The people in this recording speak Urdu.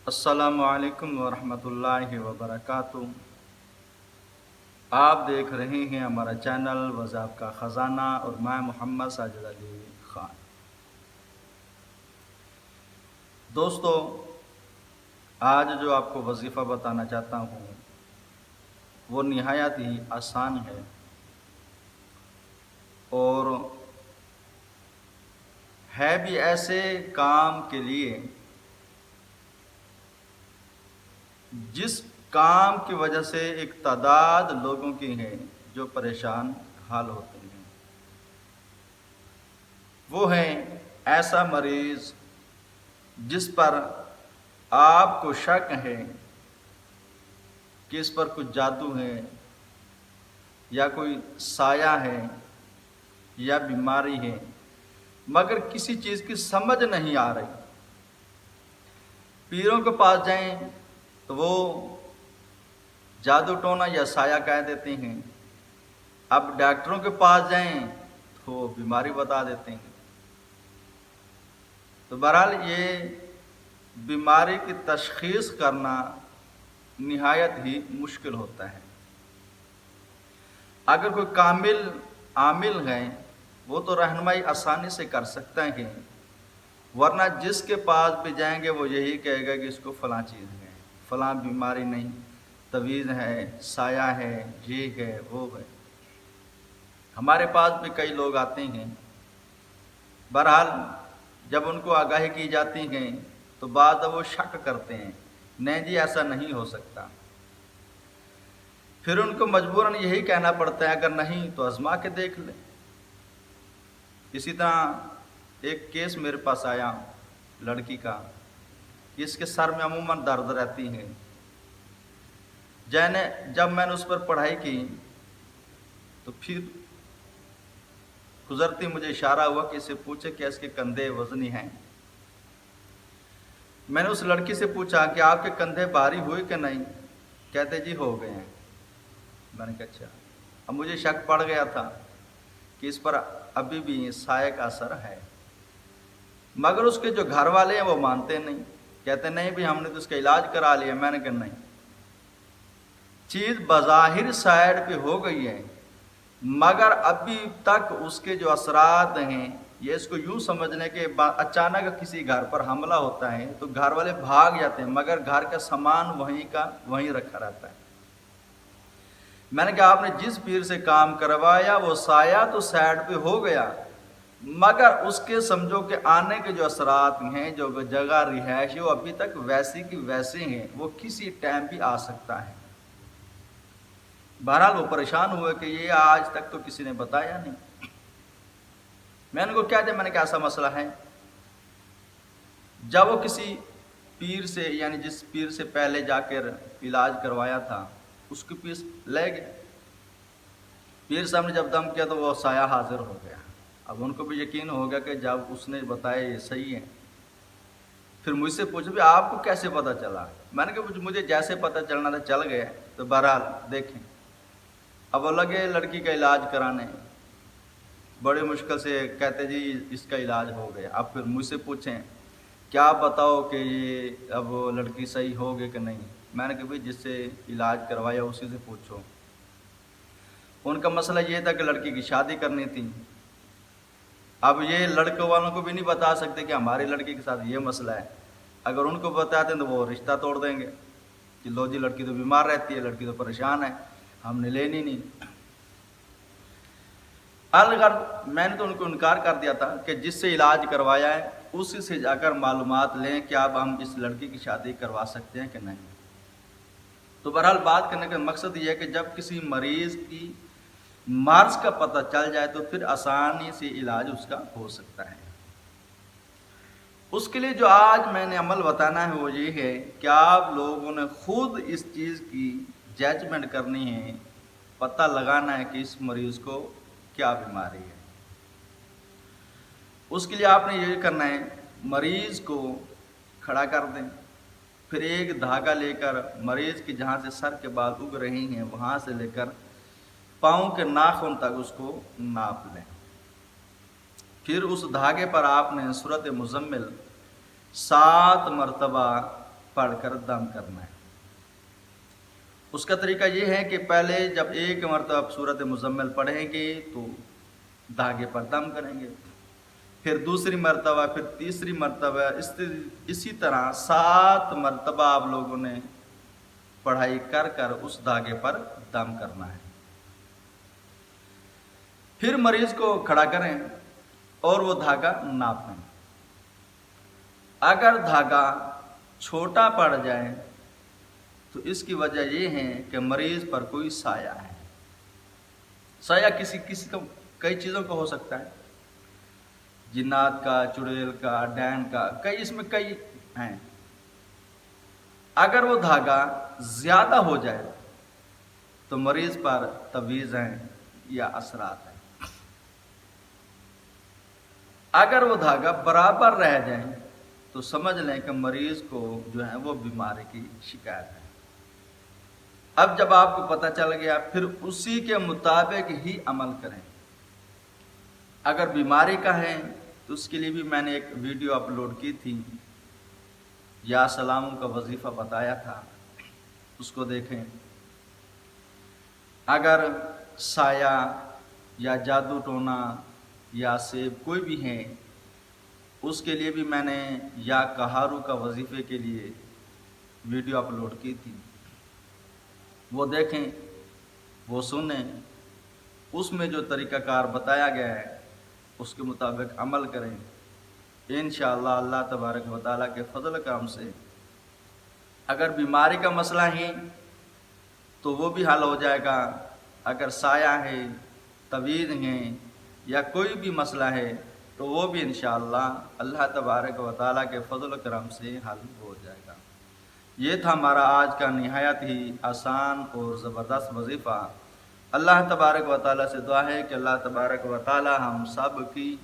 السلام علیکم ورحمۃ اللہ وبرکاتہ۔ آپ دیکھ رہے ہیں ہمارا چینل وضاحت کا خزانہ اور میں محمد ساجد علی خان۔ دوستو، آج جو آپ کو وظیفہ بتانا چاہتا ہوں وہ نہایت ہی آسان ہے اور ہے بھی ایسے کام کے لیے جس کام کی وجہ سے ایک تعداد لوگوں کی ہے جو پریشان حال ہوتے ہیں۔ وہ ہے ایسا مریض جس پر آپ کو شک ہے کہ اس پر کچھ جادو ہے یا کوئی سایہ ہے یا بیماری ہے، مگر کسی چیز کی سمجھ نہیں آ رہی۔ پیروں کے پاس جائیں تو وہ جادو ٹونا یا سایہ کہہ دیتے ہیں، اب ڈاکٹروں کے پاس جائیں تو وہ بیماری بتا دیتے ہیں۔ تو بہرحال یہ بیماری کی تشخیص کرنا نہایت ہی مشکل ہوتا ہے۔ اگر کوئی کامل عامل ہے وہ تو رہنمائی آسانی سے کر سکتا ہے، ورنہ جس کے پاس بھی جائیں گے وہ یہی کہے گا کہ اس کو فلاں چیز ہے، فلاں بیماری نہیں، تویز ہے، سایہ ہے، یہ ہے، وہ ہے۔ ہمارے پاس بھی کئی لوگ آتے ہیں، بہرحال جب ان کو آگاہی کی جاتی ہے تو بعد وہ شک کرتے ہیں، نہیں جی ایسا نہیں ہو سکتا۔ پھر ان کو مجبوراً یہی کہنا پڑتا ہے اگر نہیں تو آزما کے دیکھ لیں۔ اسی طرح ایک کیس میرے پاس آیا لڑکی کا، اس کے سر میں عموماً درد رہتی ہے۔ جب میں نے اس پر پڑھائی کی تو پھر گزرتی مجھے اشارہ ہوا کہ اسے پوچھے کہ اس کے کندھے وزنی ہیں۔ میں نے اس لڑکی سے پوچھا کہ آپ کے کندھے بھاری ہوئے کہ نہیں؟ کہتے جی ہو گئے ہیں۔ میں نے کہا اچھا۔ اب مجھے شک پڑ گیا تھا کہ اس پر ابھی بھی سایہ کا اثر ہے، مگر اس کے جو گھر والے ہیں وہ مانتے نہیں، کہتے نہیں بھی ہم نے تو اس کا علاج کرا لیا۔ میں نے کہا نہیں، چیز بظاہر سائڈ پہ ہو گئی ہے مگر ابھی تک اس کے جو اثرات ہیں یہ اس کو یوں سمجھنے کہ اچانک کسی گھر پر حملہ ہوتا ہے تو گھر والے بھاگ جاتے ہیں مگر گھر کا سامان وہیں کا وہیں رکھا رہتا ہے۔ میں نے کہا آپ نے جس پیر سے کام کروایا وہ سایہ تو سائڈ پہ ہو گیا مگر اس کے سمجھو کہ آنے کے جو اثرات ہیں، جو جگہ رہائش ہے، وہ ابھی تک ویسی کی ویسے ہیں، وہ کسی ٹائم بھی آ سکتا ہے۔ بہرحال وہ پریشان ہوئے کہ یہ آج تک تو کسی نے بتایا نہیں۔ میں نے کو کیا دیا، میں نے کہا ایسا مسئلہ ہے۔ جب وہ کسی پیر سے یعنی جس پیر سے پہلے جا کر علاج کروایا تھا اس کے پیر لے گئے، پیر صاحب نے جب دم کیا تو وہ سایہ حاضر ہو گیا۔ اب ان کو بھی یقین ہو گیا کہ جب اس نے بتایا یہ صحیح ہے۔ پھر مجھ سے پوچھا بھی آپ کو کیسے پتہ چلا؟ میں نے کہا مجھے جیسے پتہ چلنا تھا چل گئے۔ تو بہرحال دیکھیں، اب وہ لگے لڑکی کا علاج کرانے، بڑے مشکل سے کہتے جی اس کا علاج ہو گیا۔ اب پھر مجھ سے پوچھیں کیا بتاؤ کہ یہ اب وہ لڑکی صحیح ہوگی کہ نہیں؟ میں نے کہا بھائی جس سے علاج کروایا اسی سے پوچھو۔ ان کا مسئلہ یہ تھا کہ لڑکی کی شادی کرنی تھی۔ اب یہ لڑکوں والوں کو بھی نہیں بتا سکتے کہ ہماری لڑکی کے ساتھ یہ مسئلہ ہے، اگر ان کو بتاتے ہیں تو وہ رشتہ توڑ دیں گے کہ لو جی لڑکی تو بیمار رہتی ہے، لڑکی تو پریشان ہے، ہم نے لینی نہیں۔ الغرض میں نے تو ان کو انکار کر دیا تھا کہ جس سے علاج کروایا ہے اسی سے جا کر معلومات لیں کہ اب ہم اس لڑکی کی شادی کروا سکتے ہیں کہ نہیں۔ تو بہرحال بات کرنے کا مقصد یہ ہے کہ جب کسی مریض کی مرض کا پتہ چل جائے تو پھر آسانی سے علاج اس کا ہو سکتا ہے۔ اس کے لیے جو آج میں نے عمل بتانا ہے وہ یہ ہے کہ آپ لوگوں نے خود اس چیز کی ججمنٹ کرنی ہے، پتہ لگانا ہے کہ اس مریض کو کیا بیماری ہے۔ اس کے لیے آپ نے یہ کرنا ہے، مریض کو کھڑا کر دیں، پھر ایک دھاگا لے کر مریض کی جہاں سے سر کے بال اگ رہے ہیں وہاں سے لے کر پاؤں کے ناخن تک اس کو ناپ لیں۔ پھر اس دھاگے پر آپ نے سورۃ مزمل 7 مرتبہ پڑھ کر دم کرنا ہے۔ اس کا طریقہ یہ ہے کہ پہلے جب ایک مرتبہ سورۃ مزمل پڑھیں گے تو دھاگے پر دم کریں گے، پھر دوسری مرتبہ، پھر تیسری مرتبہ، اسی طرح 7 مرتبہ آپ لوگوں نے پڑھائی کر کر اس دھاگے پر دم کرنا ہے۔ پھر مریض کو کھڑا کریں اور وہ دھاگا ناپیں۔ اگر دھاگا چھوٹا پڑ جائے تو اس کی وجہ یہ ہے کہ مریض پر کوئی سایہ ہے۔ سایہ کسی کو کئی چیزوں کا ہو سکتا ہے، جنات کا، چڑیل کا، ڈین کا، اس میں کئی ہیں۔ اگر وہ دھاگا زیادہ ہو جائے تو مریض پر تعویذ ہیں یا اثرات ہیں۔ اگر وہ دھاگا برابر رہ جائے تو سمجھ لیں کہ مریض کو جو ہے وہ بیماری کی شکایت ہے۔ اب جب آپ کو پتہ چل گیا، پھر اسی کے مطابق ہی عمل کریں۔ اگر بیماری کا ہے تو اس کے لیے بھی میں نے ایک ویڈیو اپلوڈ کی تھی، یا سلاموں کا وظیفہ بتایا تھا، اس کو دیکھیں۔ اگر سایہ یا جادو ٹونا یا سیب کوئی بھی ہے، اس کے لیے بھی میں نے یا کہارو کا وظیفے کے لیے ویڈیو اپلوڈ کی تھی، وہ دیکھیں، وہ سنیں، اس میں جو طریقہ کار بتایا گیا ہے اس کے مطابق عمل کریں۔ انشاءاللہ اللہ تبارک و تعالیٰ کے فضل کرم سے اگر بیماری کا مسئلہ ہے تو وہ بھی حل ہو جائے گا۔ اگر سایہ ہے، تعویذ ہیں یا کوئی بھی مسئلہ ہے تو وہ بھی انشاءاللہ اللہ تبارک و تعالیٰ کے فضل و کرم سے حل ہو جائے گا۔ یہ تھا ہمارا آج کا نہایت ہی آسان اور زبردست وظیفہ۔ اللہ تبارک و تعالیٰ سے دعا ہے کہ اللہ تبارک و تعالیٰ ہم سب کی